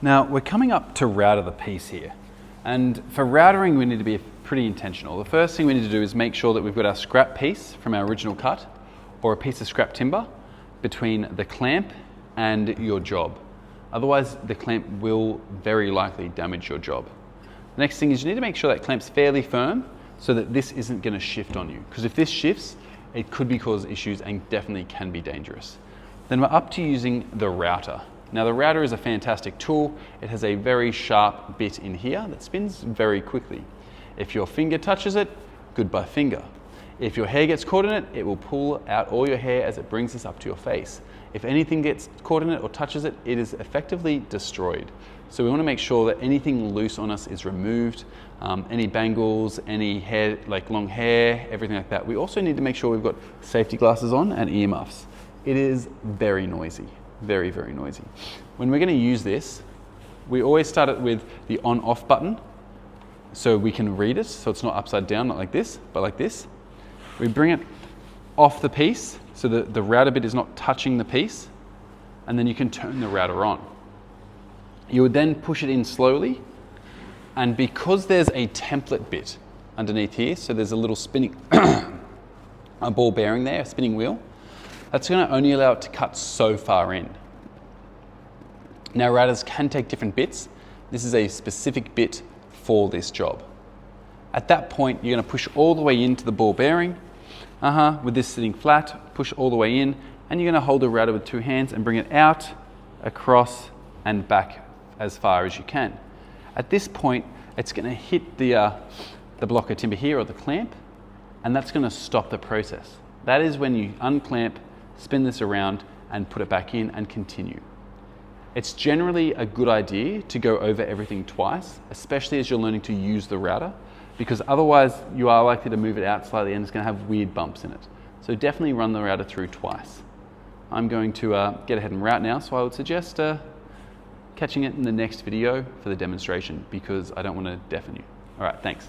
Now we're coming up to router the piece here. And for routering, we need to be pretty intentional. The first thing we need to do is make sure that we've got our scrap piece from our original cut or a piece of scrap timber between the clamp and your job. Otherwise, the clamp will very likely damage your job. The next thing is you need to make sure that clamp's fairly firm so that this isn't going to shift on you. Because if this shifts, it could cause issues and definitely can be dangerous. Then we're up to using the router. Now the router is a fantastic tool. It has a very sharp bit in here that spins very quickly. If your finger touches it, goodbye finger. If your hair gets caught in it, it will pull out all your hair as it brings this up to your face. If anything gets caught in it or touches it, it is effectively destroyed. So we want to make sure that anything loose on us is removed, any bangles, any hair, like long hair, everything like that. We also need to make sure we've got safety glasses on and earmuffs. It is very noisy, very, very noisy. When we're going to use this, we always start it with the on-off button so we can read it, so it's not upside down, not like this, but like this. We bring it off the piece so that the router bit is not touching the piece, and then you can turn the router on. You would then push it in slowly, and because there's a template bit underneath here, so there's a little spinning, a ball bearing there, a spinning wheel, that's going to only allow it to cut so far in. Now routers can take different bits. This is a specific bit for this job. At that point, you're going to push all the way into the ball bearing, with this sitting flat, push all the way in, and you're going to hold the router with two hands and bring it out, across, and back as far as you can. At this point, it's going to hit the block of timber here or the clamp, and that's going to stop the process. That is when you unclamp, spin this around, and put it back in and continue. It's generally a good idea to go over everything twice, especially as you're learning to use the router, because otherwise you are likely to move it out slightly and it's going to have weird bumps in it. So definitely run the router through twice. I'm going to get ahead and route now, so I would suggest catching it in the next video for the demonstration because I don't want to deafen you. All right, thanks.